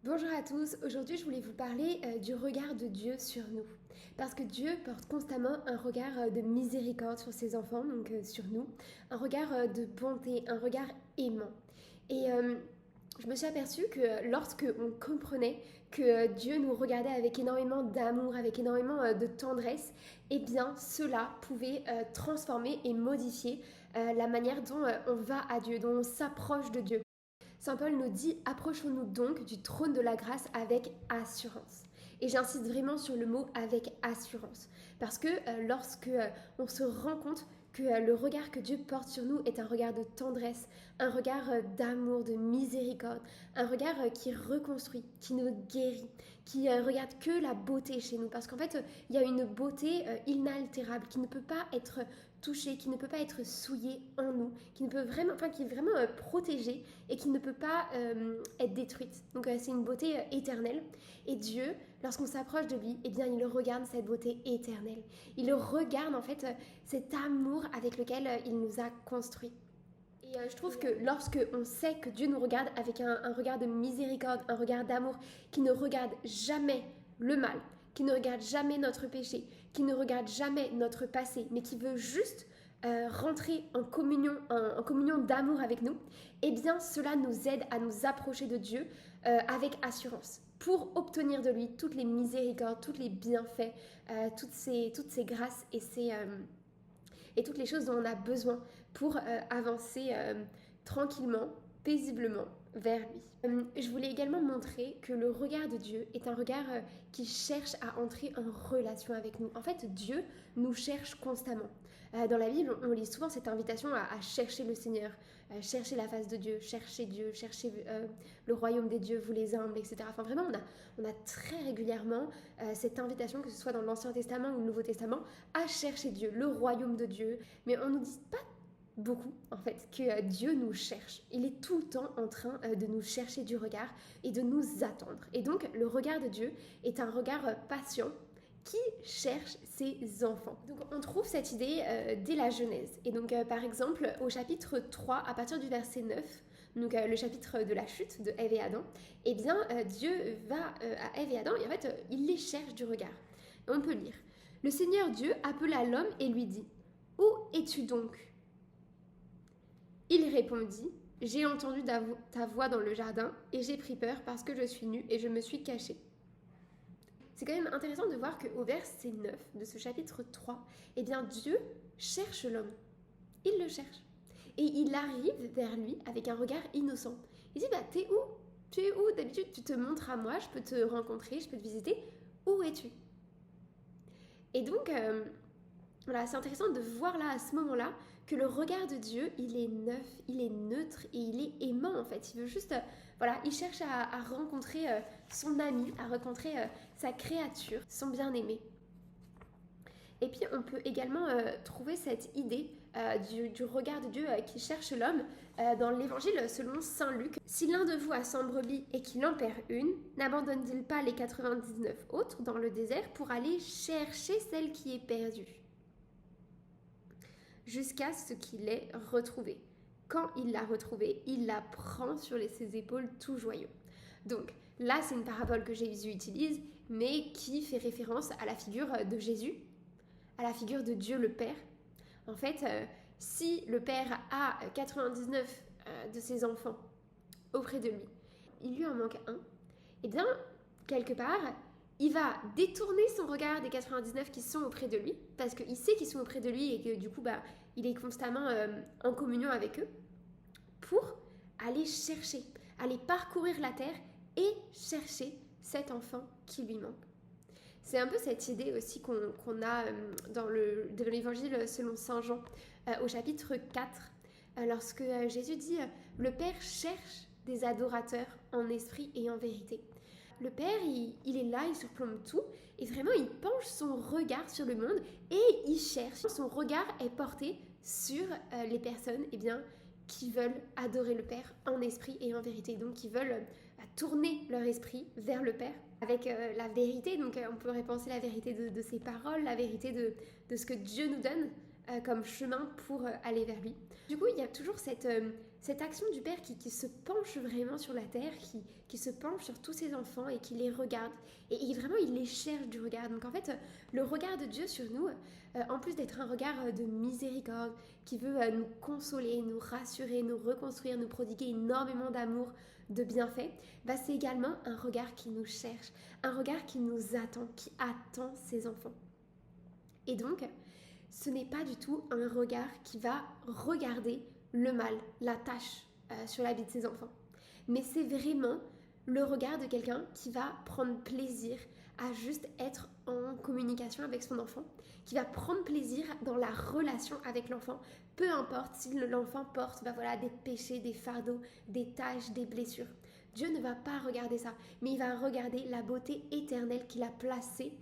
Bonjour à tous, aujourd'hui je voulais vous parler du regard de Dieu sur nous. Parce que Dieu porte constamment un regard de miséricorde sur ses enfants, donc sur nous, un regard de bonté, un regard aimant. Et je me suis aperçue que lorsque on comprenait que Dieu nous regardait avec énormément d'amour, avec énormément de tendresse, eh bien cela pouvait transformer et modifier la manière dont on va à Dieu, dont on s'approche de Dieu. Saint Paul nous dit approchons-nous donc du trône de la grâce avec assurance. Et j'insiste vraiment sur le mot avec assurance. Parce que lorsque on se rend compte que le regard que Dieu porte sur nous est un regard de tendresse, un regard d'amour, de miséricorde, un regard qui reconstruit, qui nous guérit, qui regarde que la beauté chez nous. Parce qu'en fait, il y a une beauté inaltérable qui ne peut pas être touchée, qui ne peut pas être souillée en nous, qui ne peut vraiment, enfin qui est vraiment protégée et qui ne peut pas être détruite. Donc c'est une beauté éternelle. Et Dieu, lorsqu'on s'approche de lui, eh bien il regarde cette beauté éternelle. Il regarde en fait cet amour avec lequel il nous a construits. Et je trouve que lorsque on sait que Dieu nous regarde avec un regard de miséricorde, un regard d'amour, qui ne regarde jamais le mal, qui ne regarde jamais notre péché, qui ne regarde jamais notre passé, mais qui veut juste rentrer en communion d'amour avec nous, eh bien cela nous aide à nous approcher de Dieu avec assurance pour obtenir de lui toutes les miséricordes, tous les bienfaits, toutes ces grâces et toutes les choses dont on a besoin pour avancer tranquillement, paisiblement vers lui. Je voulais également montrer que le regard de Dieu est un regard qui cherche à entrer en relation avec nous. En fait, Dieu nous cherche constamment. Dans la Bible, on lit souvent cette invitation à chercher le Seigneur, chercher la face de Dieu, chercher le royaume des dieux, vous les humbles, etc. Enfin, vraiment, on a très régulièrement cette invitation, que ce soit dans l'Ancien Testament ou le Nouveau Testament, à chercher Dieu, le royaume de Dieu. Mais on ne nous dit pas beaucoup en fait que Dieu nous cherche. Il est tout le temps en train de nous chercher du regard et de nous attendre. Et donc le regard de Dieu est un regard patient qui cherche ses enfants. Donc on trouve cette idée dès la Genèse. Et donc par exemple au chapitre 3 à partir du verset 9, donc le chapitre de la chute de Ève et Adam, eh bien Dieu va à Ève et Adam et en fait il les cherche du regard. Et on peut lire: Le Seigneur Dieu appela l'homme et lui dit: Où es-tu donc? Il répondit: J'ai entendu ta voix dans le jardin et j'ai pris peur parce que je suis nu et je me suis caché. C'est quand même intéressant de voir qu'au verset 9 de ce chapitre 3, eh bien Dieu cherche l'homme. Il le cherche. Et il arrive vers lui avec un regard innocent. Il dit: T'es où? Tu es où? D'habitude, tu te montres à moi, je peux te rencontrer, je peux te visiter. Où es-tu? Et donc, voilà, c'est intéressant de voir là, à ce moment-là, que le regard de Dieu, il est neuf, il est neutre et il est aimant en fait. Il veut juste, voilà, il cherche à rencontrer son ami, à rencontrer sa créature, son bien-aimé. Et puis on peut également trouver cette idée du regard de Dieu qui cherche l'homme dans l'évangile selon saint Luc. Si l'un de vous a 100 brebis et qu'il en perd une, n'abandonne-t-il pas les 99 autres dans le désert pour aller chercher celle qui est perdue jusqu'à ce qu'il l'ait retrouvée? Quand il l'a retrouvée, il la prend sur ses épaules tout joyeux. Donc là, c'est une parabole que Jésus utilise, mais qui fait référence à la figure de Jésus, à la figure de Dieu le Père. En fait, si le Père a 99 de ses enfants auprès de lui, il lui en manque un, eh bien, quelque part, il va détourner son regard des 99 qui sont auprès de lui, parce qu'il sait qu'ils sont auprès de lui et que du coup, il est constamment en communion avec eux, pour aller chercher, aller parcourir la terre et chercher cet enfant qui lui manque. C'est un peu cette idée aussi qu'on a dans l'évangile selon saint Jean, au chapitre 4, lorsque Jésus dit le Père cherche des adorateurs en esprit et en vérité. Le Père, il est là, il surplombe tout, et vraiment il penche son regard sur le monde et il cherche. Son regard est porté sur les personnes qui veulent adorer le Père en esprit et en vérité, donc qui veulent tourner leur esprit vers le Père avec la vérité. Donc on pourrait penser la vérité de ses paroles, la vérité de ce que Dieu nous donne comme chemin pour aller vers lui. Du coup, il y a toujours cette action du Père qui se penche vraiment sur la terre, qui se penche sur tous ses enfants et qui les regarde. Et vraiment, il les cherche du regard. Donc en fait, le regard de Dieu sur nous, en plus d'être un regard de miséricorde, qui veut nous consoler, nous rassurer, nous reconstruire, nous prodiguer énormément d'amour, de bienfaits, bah, c'est également un regard qui nous cherche, un regard qui nous attend, qui attend ses enfants. Et donc, ce n'est pas du tout un regard qui va regarder le mal, la tâche sur la vie de ses enfants. Mais c'est vraiment le regard de quelqu'un qui va prendre plaisir à juste être en communication avec son enfant, qui va prendre plaisir dans la relation avec l'enfant, peu importe si l'enfant porte des péchés, des fardeaux, des tâches, des blessures. Dieu ne va pas regarder ça, mais il va regarder la beauté éternelle qu'il a placée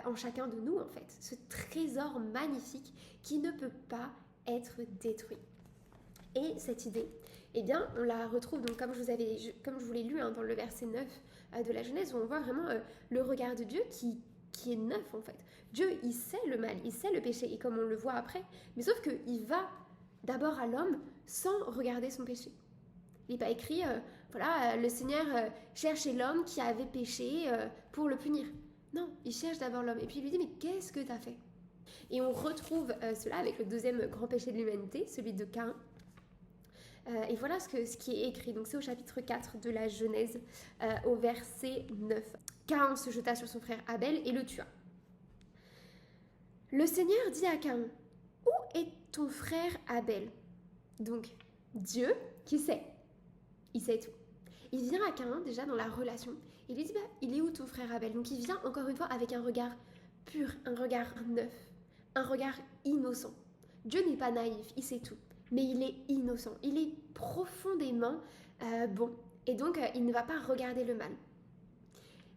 en chacun de nous en fait, ce trésor magnifique qui ne peut pas être détruit. Et cette idée, eh bien, on la retrouve donc comme je vous l'ai lu dans le verset 9 de la Genèse, où on voit vraiment le regard de Dieu qui est neuf en fait. Dieu, il sait le mal, il sait le péché, et comme on le voit après, mais sauf qu'il va d'abord à l'homme sans regarder son péché. Il n'est pas écrit, le Seigneur cherchait l'homme qui avait péché pour le punir. Non, il cherche d'abord l'homme. Et puis il lui dit, mais qu'est-ce que tu as fait? Et on retrouve cela avec le deuxième grand péché de l'humanité, celui de Caïn. Et voilà ce qui est écrit. Donc c'est au chapitre 4 de la Genèse, au verset 9. Caïn se jeta sur son frère Abel et le tua. Le Seigneur dit à Caïn, où est ton frère Abel? Donc Dieu qui sait. Il sait tout. Il vient à Caïn déjà dans la relation. Il lui dit, il est où ton frère Abel? Donc il vient encore une fois avec un regard pur, un regard neuf, un regard innocent. Dieu n'est pas naïf, il sait tout, mais il est innocent, il est profondément bon. Et donc il ne va pas regarder le mal.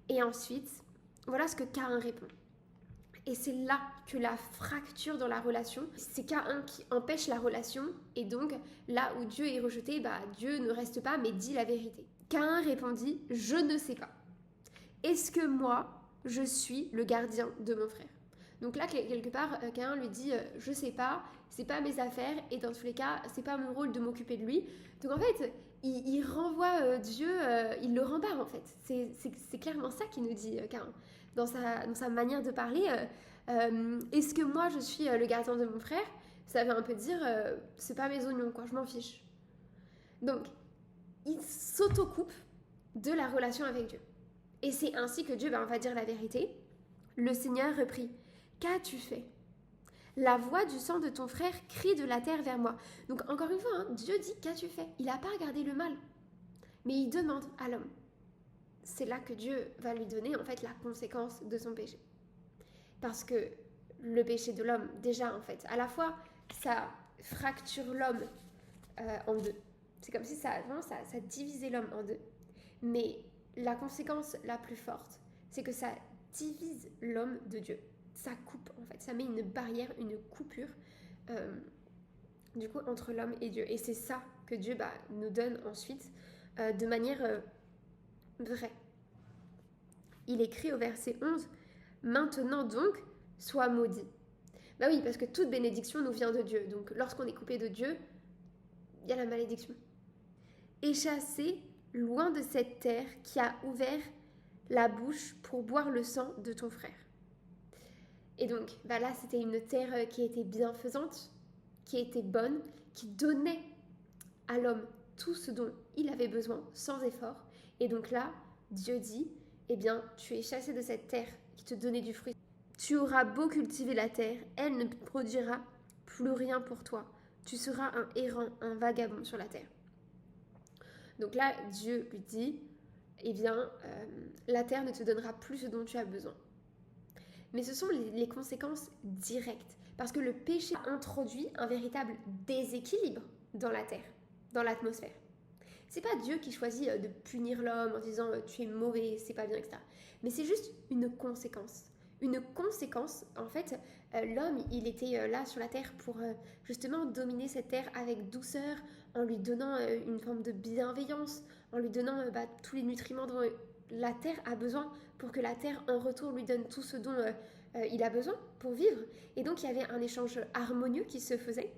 Et ensuite, voilà ce que Caïn répond. Et c'est là que la fracture dans la relation, c'est Caïn qui empêche la relation. Et donc, là où Dieu est rejeté, Dieu ne reste pas, mais dit la vérité. Caïn répondit, je ne sais pas. Est-ce que moi, je suis le gardien de mon frère? Donc là, quelque part, Caïn lui dit, je sais pas, c'est pas mes affaires, et dans tous les cas, c'est pas mon rôle de m'occuper de lui. Donc en fait, il renvoie Dieu, il le rembarre en fait. C'est clairement ça qu'il nous dit, Caïn. Dans sa manière de parler, est-ce que moi je suis le gardien de mon frère? Ça veut un peu dire, c'est pas mes oignons, quoi, je m'en fiche. Donc, il s'autocoupe de la relation avec Dieu. Et c'est ainsi que Dieu va dire la vérité. Le Seigneur reprit, qu'as-tu fait? La voix du sang de ton frère crie de la terre vers moi. Donc encore une fois, Dieu dit, qu'as-tu fait? Il n'a pas regardé le mal, mais il demande à l'homme. C'est là que Dieu va lui donner en fait la conséquence de son péché. Parce que le péché de l'homme, déjà en fait, à la fois ça fracture l'homme en deux. C'est comme si ça divisait l'homme en deux. Mais la conséquence la plus forte, c'est que ça divise l'homme de Dieu. Ça coupe en fait, ça met une barrière, une coupure du coup entre l'homme et Dieu. Et c'est ça que Dieu nous donne ensuite de manière vrai. Il écrit au verset 11, « Maintenant donc, sois maudit. » Oui, parce que toute bénédiction nous vient de Dieu. Donc lorsqu'on est coupé de Dieu, il y a la malédiction. « Et chassé loin de cette terre qui a ouvert la bouche pour boire le sang de ton frère. » Et donc, là, c'était une terre qui était bienfaisante, qui était bonne, qui donnait à l'homme tout ce dont il avait besoin, sans effort. Et donc là, Dieu dit, eh bien, tu es chassé de cette terre qui te donnait du fruit. Tu auras beau cultiver la terre, elle ne produira plus rien pour toi. Tu seras un errant, un vagabond sur la terre. Donc là, Dieu lui dit, eh bien, la terre ne te donnera plus ce dont tu as besoin. Mais ce sont les conséquences directes. Parce que le péché introduit un véritable déséquilibre dans la terre, dans l'atmosphère. C'est pas Dieu qui choisit de punir l'homme en disant tu es mauvais, c'est pas bien, etc. Mais c'est juste une conséquence. Une conséquence, en fait, l'homme, il était là sur la terre pour justement dominer cette terre avec douceur, en lui donnant une forme de bienveillance, en lui donnant tous les nutriments dont la terre a besoin pour que la terre en retour lui donne tout ce dont il a besoin pour vivre. Et donc il y avait un échange harmonieux qui se faisait.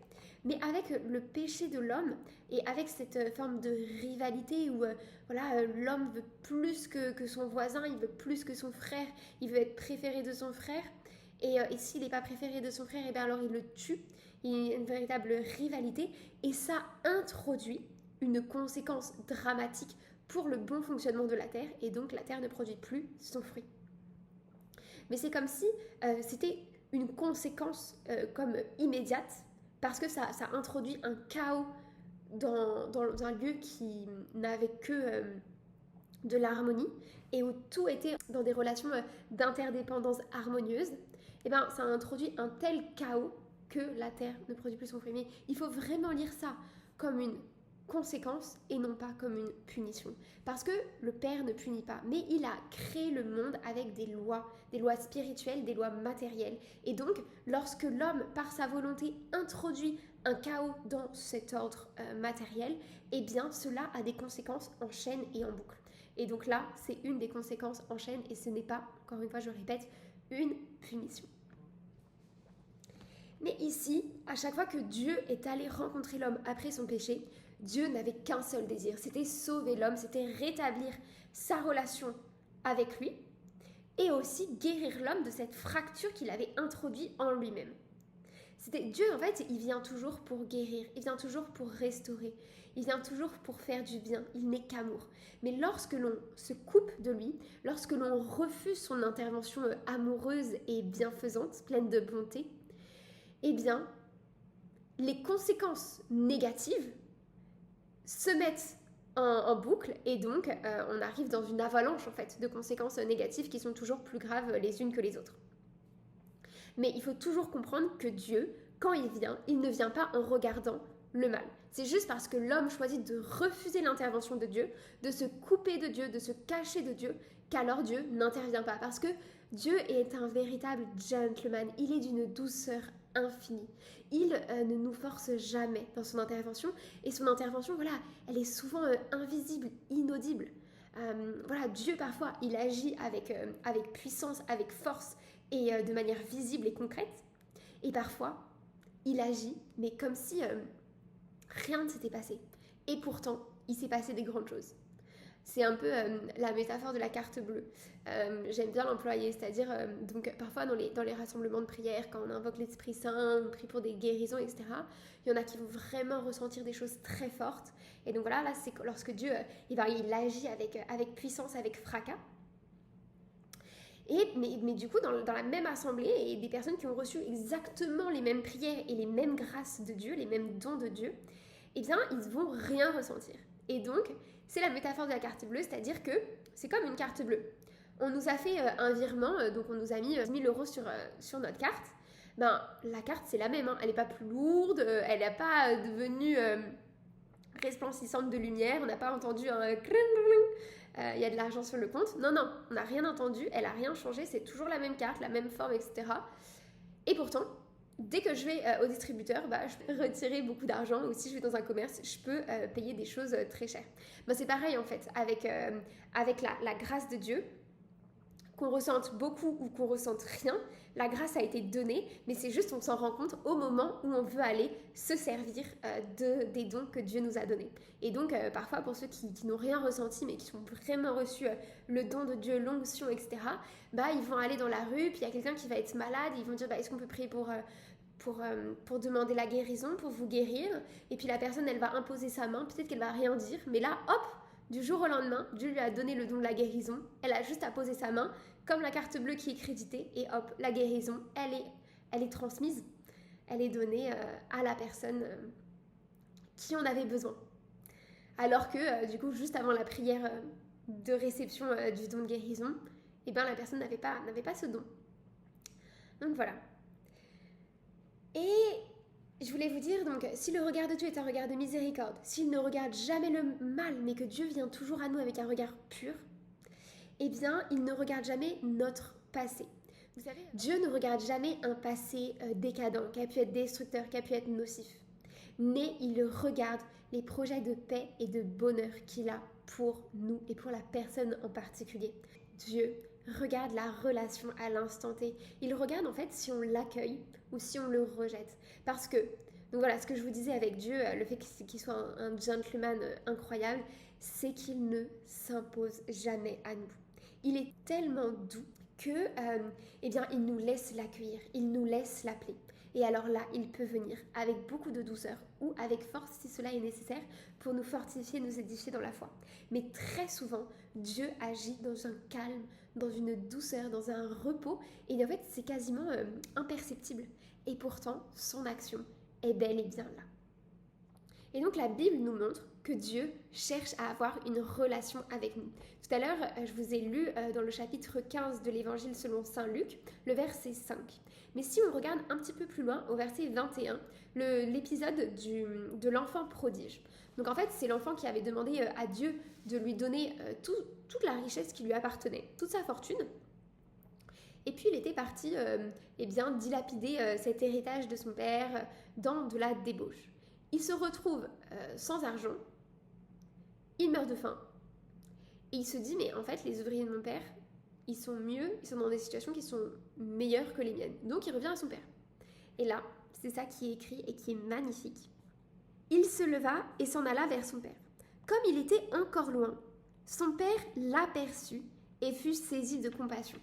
Mais avec le péché de l'homme et avec cette forme de rivalité où l'homme veut plus que son voisin, il veut plus que son frère, il veut être préféré de son frère. Et s'il n'est pas préféré de son frère, et bien alors il le tue. Il y a une véritable rivalité. Et ça introduit une conséquence dramatique pour le bon fonctionnement de la terre. Et donc la terre ne produit plus son fruit. Mais c'est comme si c'était une conséquence comme immédiate, parce que ça introduit un chaos dans un lieu qui n'avait que de l'harmonie et où tout était dans des relations d'interdépendance harmonieuse. Et bien ça introduit un tel chaos que la terre ne produit plus son fruit. Mais il faut vraiment lire ça comme une conséquence et non pas comme une punition. Parce que le Père ne punit pas, mais il a créé le monde avec des lois spirituelles, des lois matérielles. Et donc, lorsque l'homme, par sa volonté, introduit un chaos dans cet ordre matériel, eh bien, cela a des conséquences en chaîne et en boucle. Et donc là, c'est une des conséquences en chaîne et ce n'est pas, encore une fois, je répète, une punition. Mais ici, à chaque fois que Dieu est allé rencontrer l'homme après son péché, Dieu n'avait qu'un seul désir, c'était sauver l'homme, c'était rétablir sa relation avec lui et aussi guérir l'homme de cette fracture qu'il avait introduite en lui-même. Dieu, en fait, il vient toujours pour guérir, il vient toujours pour restaurer, il vient toujours pour faire du bien, il n'est qu'amour. Mais lorsque l'on se coupe de lui, lorsque l'on refuse son intervention amoureuse et bienfaisante, pleine de bonté, eh bien, les conséquences négatives se mettent en boucle et donc on arrive dans une avalanche en fait de conséquences négatives qui sont toujours plus graves les unes que les autres. Mais il faut toujours comprendre que Dieu, quand il vient, il ne vient pas en regardant le mal. C'est juste parce que l'homme choisit de refuser l'intervention de Dieu, de se couper de Dieu, de se cacher de Dieu, qu'alors Dieu n'intervient pas. Parce que Dieu est un véritable gentleman, il est d'une douceur infinie. Il ne nous force jamais dans son intervention et son intervention, voilà, elle est souvent invisible, inaudible. Dieu parfois, il agit avec puissance, avec force et de manière visible et concrète. Et parfois, il agit, mais comme si rien ne s'était passé. Et pourtant, il s'est passé des grandes choses. C'est un peu la métaphore de la carte bleue. J'aime bien l'employer, c'est-à-dire donc parfois dans les rassemblements de prière, quand on invoque l'Esprit Saint, on prie pour des guérisons, etc. Il y en a qui vont vraiment ressentir des choses très fortes. Et donc voilà, là c'est lorsque Dieu il agit avec puissance, avec fracas. Mais du coup, dans la même assemblée, et des personnes qui ont reçu exactement les mêmes prières et les mêmes grâces de Dieu, les mêmes dons de Dieu, eh bien, ils ne vont rien ressentir. Et donc, c'est la métaphore de la carte bleue, c'est-à-dire que c'est comme une carte bleue. On nous a fait un virement, donc on nous a mis 1000 euros sur notre carte. Ben, la carte, c'est la même, hein. Elle n'est pas plus lourde, elle n'est pas devenue resplendissante de lumière, on n'a pas entendu un il y a de l'argent sur le compte. Non, on n'a rien entendu, elle n'a rien changé, c'est toujours la même carte, la même forme, etc. Et pourtant, dès que je vais au distributeur, je peux retirer beaucoup d'argent, ou si je vais dans un commerce, je peux payer des choses très chères. C'est pareil en fait, avec la grâce de Dieu, qu'on ressente beaucoup ou qu'on ressente rien, la grâce a été donnée, mais c'est juste on s'en rend compte au moment où on veut aller se servir des dons que Dieu nous a donnés. Et donc parfois pour ceux qui n'ont rien ressenti mais qui ont vraiment reçu le don de Dieu, l'onction, etc., ils vont aller dans la rue, puis il y a quelqu'un qui va être malade, ils vont dire est-ce qu'on peut prier pour demander la guérison, pour vous guérir, et puis la personne elle va imposer sa main, peut-être qu'elle va rien dire, mais là hop, du jour au lendemain, Dieu lui a donné le don de la guérison, elle a juste à poser sa main, comme la carte bleue qui est créditée, et hop, la guérison, elle est transmise, elle est donnée à la personne qui en avait besoin. Alors que, du coup, juste avant la prière de réception du don de guérison, la personne n'avait pas ce don. Donc voilà. Et je voulais vous dire, donc, si le regard de Dieu est un regard de miséricorde, s'il ne regarde jamais le mal, mais que Dieu vient toujours à nous avec un regard pur, eh bien, il ne regarde jamais notre passé. Vous savez, Dieu ne regarde jamais un passé décadent, qui a pu être destructeur, qui a pu être nocif. Mais il regarde les projets de paix et de bonheur qu'il a pour nous et pour la personne en particulier. Dieu regarde la relation à l'instant T. Il regarde en fait si on l'accueille ou si on le rejette. Parce que, donc voilà, ce que je vous disais avec Dieu, le fait qu'il soit un gentleman incroyable, c'est qu'il ne s'impose jamais à nous. Il est tellement doux que, eh bien, il nous laisse l'accueillir, il nous laisse l'appeler. Et alors là, il peut venir avec beaucoup de douceur ou avec force si cela est nécessaire pour nous fortifier, nous édifier dans la foi. Mais très souvent, Dieu agit dans un calme, dans une douceur, dans un repos. Et en fait, c'est quasiment imperceptible. Et pourtant, son action est bel et bien là. Et donc la Bible nous montre que Dieu cherche à avoir une relation avec nous. Tout à l'heure, je vous ai lu dans le chapitre 15 de l'Évangile selon saint Luc, le verset 5. Mais si on regarde un petit peu plus loin, au verset 21, l'épisode de l'enfant prodige. Donc en fait, c'est l'enfant qui avait demandé à Dieu de lui donner toute la richesse qui lui appartenait, toute sa fortune. Et puis il était parti dilapider cet héritage de son père dans de la débauche. Il se retrouve sans argent, il meurt de faim, et il se dit, mais en fait, les ouvriers de mon père, ils sont mieux, ils sont dans des situations qui sont meilleures que les miennes. Donc il revient à son père. Et là, c'est ça qui est écrit et qui est magnifique. Il se leva et s'en alla vers son père. Comme il était encore loin, son père l'aperçut et fut saisi de compassion.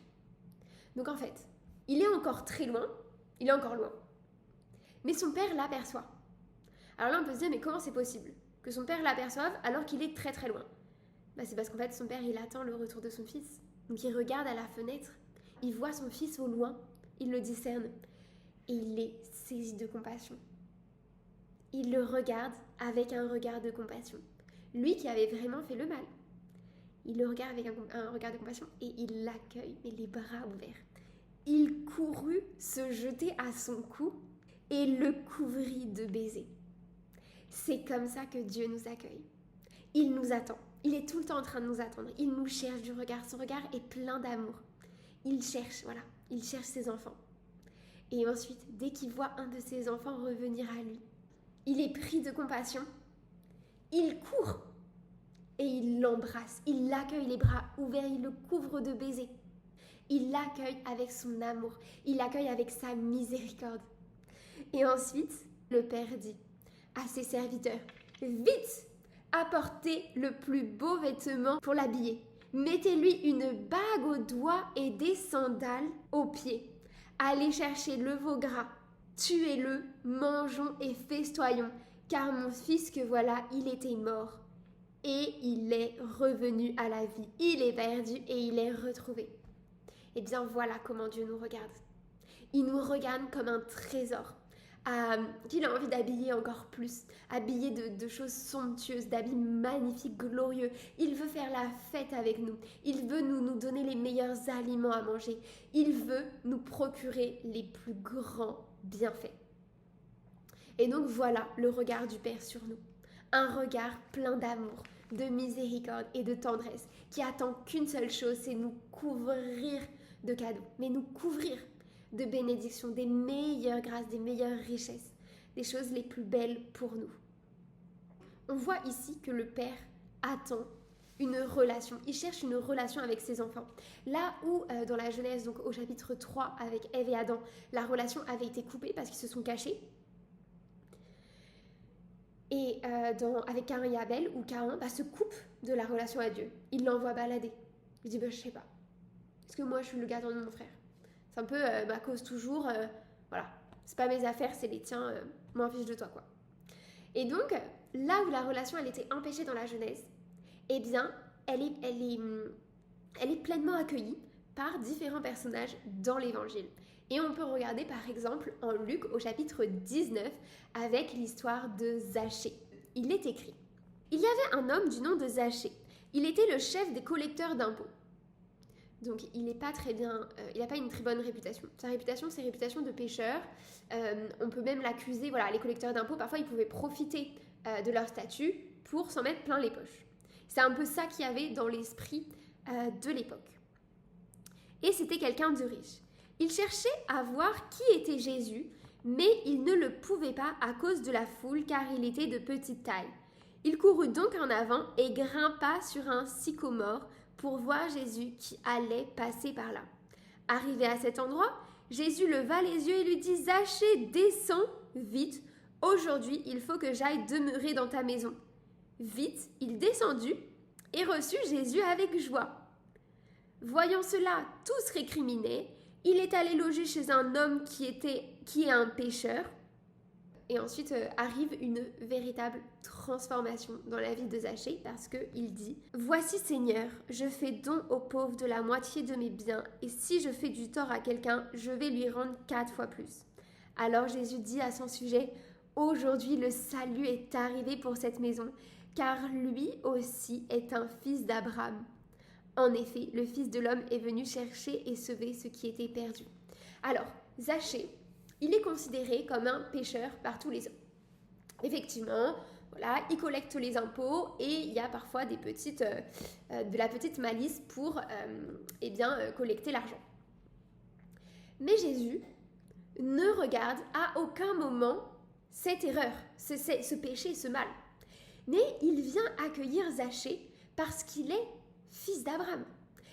Donc en fait, il est encore très loin, mais son père l'aperçoit. Alors là, on peut se dire, mais comment c'est possible que son père l'aperçoive alors qu'il est très très loin? C'est parce qu'en fait, son père, il attend le retour de son fils. Donc il regarde à la fenêtre, il voit son fils au loin, il le discerne et il est saisi de compassion. Il le regarde avec un regard de compassion. Lui qui avait vraiment fait le mal. Il le regarde avec un regard de compassion et il l'accueille, mais les bras ouverts. Il courut se jeter à son cou et le couvrit de baisers. C'est comme ça que Dieu nous accueille. Il nous attend. Il est tout le temps en train de nous attendre. Il nous cherche du regard. Son regard est plein d'amour. Il cherche ses enfants. Et ensuite, dès qu'il voit un de ses enfants revenir à lui, il est pris de compassion. Il court et il l'embrasse. Il l'accueille les bras ouverts. Il le couvre de baisers. Il l'accueille avec son amour. Il l'accueille avec sa miséricorde. Et ensuite, le Père dit à ses serviteurs, « Vite, apportez le plus beau vêtement pour l'habiller. Mettez-lui une bague au doigt et des sandales aux pieds. Allez chercher le veau gras. Tuez-le, mangeons et festoyons, car mon fils que voilà, il était mort. Et il est revenu à la vie. Il est perdu et il est retrouvé. » Eh bien voilà comment Dieu nous regarde. Il nous regarde comme un trésor. Qu'il a envie d'habiller encore plus, habiller de choses somptueuses, d'habits magnifiques, glorieux. Il veut faire la fête avec nous. Il veut nous donner les meilleurs aliments à manger. Il veut nous procurer les plus grands bienfaits. Et donc voilà le regard du Père sur nous. Un regard plein d'amour, de miséricorde et de tendresse, qui attend qu'une seule chose, c'est nous couvrir de cadeaux, mais nous couvrir de bénédictions, des meilleures grâces, des meilleures richesses, des choses les plus belles pour nous. On voit ici que le Père attend une relation, il cherche une relation avec ses enfants. Là où dans la Genèse, donc au chapitre 3 avec Ève et Adam, la relation avait été coupée parce qu'ils se sont cachés. Et avec Caïn et Abel, où Caïn se coupe de la relation à Dieu. Il l'envoie balader. Il dit, je sais pas, est-ce que moi je suis le gardien de mon frère? C'est un peu ma cause toujours, voilà, c'est pas mes affaires, c'est les tiens, m'en fiche de toi, quoi. Et donc, là où la relation, elle était empêchée dans la Genèse, eh bien, elle est pleinement accueillie par différents personnages dans l'Évangile. Et on peut regarder, par exemple, en Luc, au chapitre 19, avec l'histoire de Zachée. Il est écrit, « Il y avait un homme du nom de Zachée. Il était le chef des collecteurs d'impôts. » Donc, il n'est pas très bien, il n'a pas une très bonne réputation. Sa réputation, c'est une réputation de pécheur. On peut même l'accuser, voilà, les collecteurs d'impôts, parfois, ils pouvaient profiter de leur statut pour s'en mettre plein les poches. C'est un peu ça qu'il y avait dans l'esprit de l'époque. Et c'était quelqu'un de riche. Il cherchait à voir qui était Jésus, mais il ne le pouvait pas à cause de la foule, car il était de petite taille. Il courut donc en avant et grimpa sur un sycomore pour voir Jésus qui allait passer par là. Arrivé à cet endroit, Jésus leva les yeux et lui dit « Zachée, descends vite. Aujourd'hui, il faut que j'aille demeurer dans ta maison. » Vite, il descendit et reçut Jésus avec joie. Voyant cela, tous récriminaient. Il est allé loger chez un homme qui est un pécheur. Et ensuite arrive une véritable transformation dans la vie de Zachée parce qu'il dit « Voici Seigneur, je fais don aux pauvres de la moitié de mes biens et si je fais du tort à quelqu'un, je vais lui rendre 4 fois plus. » Alors Jésus dit à son sujet « Aujourd'hui le salut est arrivé pour cette maison car lui aussi est un fils d'Abraham. En effet, le Fils de l'homme est venu chercher et sauver ce qui était perdu. » Alors, Zachée, il est considéré comme un pécheur par tous les hommes. Effectivement, voilà, il collecte les impôts et il y a parfois de la petite malice pour collecter l'argent. Mais Jésus ne regarde à aucun moment cette erreur, ce péché, ce mal. Mais il vient accueillir Zachée parce qu'il est fils d'Abraham,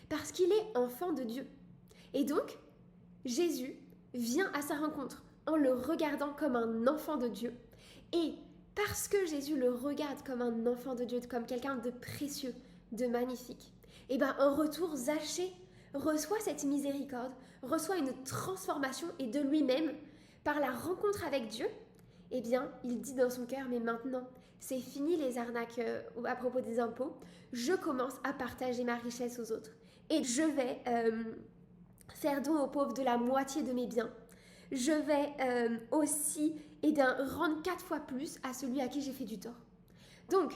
parce qu'il est enfant de Dieu. Et donc, Jésus vient à sa rencontre en le regardant comme un enfant de Dieu. Et parce que Jésus le regarde comme un enfant de Dieu, comme quelqu'un de précieux, de magnifique, et bien en retour, Zachée reçoit cette miséricorde, reçoit une transformation et de lui-même, par la rencontre avec Dieu, eh bien, il dit dans son cœur, mais maintenant, c'est fini les arnaques à propos des impôts, je commence à partager ma richesse aux autres. Et je vais faire don aux pauvres de la moitié de mes biens. Je vais aussi rendre 4 fois plus à celui à qui j'ai fait du tort. Donc,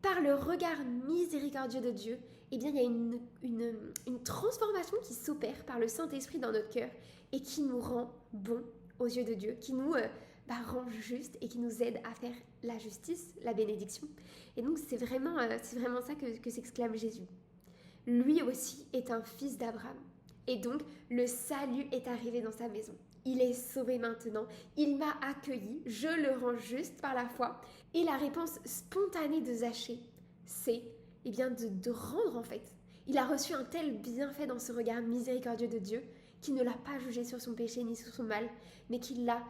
par le regard miséricordieux de Dieu, eh bien, il y a une transformation qui s'opère par le Saint-Esprit dans notre cœur et qui nous rend bons aux yeux de Dieu, qui nous rend justes et qui nous aide à faire la justice, la bénédiction. Et donc, c'est vraiment ça que s'exclame Jésus. Lui aussi est un fils d'Abraham. Et donc, le salut est arrivé dans sa maison. Il est sauvé maintenant. Il m'a accueilli. Je le rends juste par la foi. Et la réponse spontanée de Zachée, c'est de rendre en fait. Il a reçu un tel bienfait dans ce regard miséricordieux de Dieu qu'il ne l'a pas jugé sur son péché ni sur son mal, mais qu'il l'a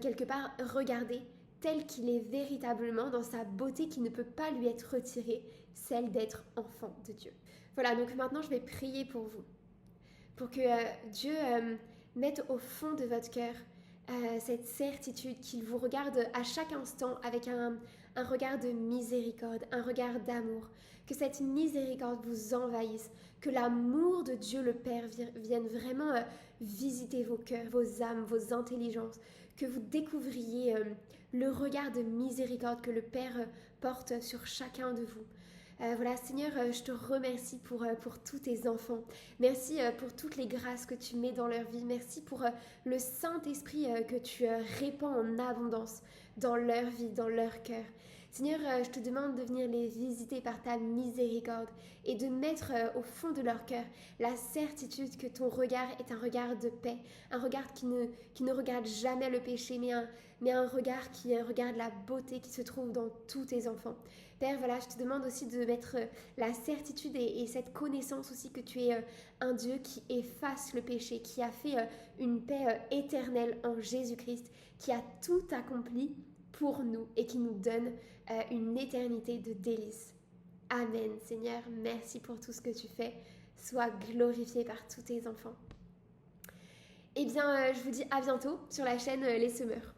quelque part regardé tel qu'il est véritablement dans sa beauté qui ne peut pas lui être retirée, celle d'être enfant de Dieu. Voilà, donc maintenant je vais prier pour vous, pour que Dieu mette au fond de votre cœur cette certitude qu'il vous regarde à chaque instant avec un regard de miséricorde, un regard d'amour, que cette miséricorde vous envahisse, que l'amour de Dieu le Père vienne vraiment visiter vos cœurs, vos âmes, vos intelligences, que vous découvriez le regard de miséricorde que le Père porte sur chacun de vous. Voilà, Seigneur, je te remercie pour tous tes enfants. Merci pour toutes les grâces que tu mets dans leur vie. Merci pour le Saint-Esprit que tu répands en abondance dans leur vie, dans leur cœur. Seigneur, je te demande de venir les visiter par ta miséricorde et de mettre au fond de leur cœur la certitude que ton regard est un regard de paix, un regard qui ne regarde jamais le péché, mais un regard qui regarde la beauté qui se trouve dans tous tes enfants. Père, voilà, je te demande aussi de mettre la certitude et cette connaissance aussi que tu es un Dieu qui efface le péché, qui a fait une paix éternelle en Jésus-Christ, qui a tout accompli pour nous et qui nous donne une éternité de délices. Amen, Seigneur, merci pour tout ce que tu fais. Sois glorifié par tous tes enfants. Eh bien, je vous dis à bientôt sur la chaîne Les Semeurs.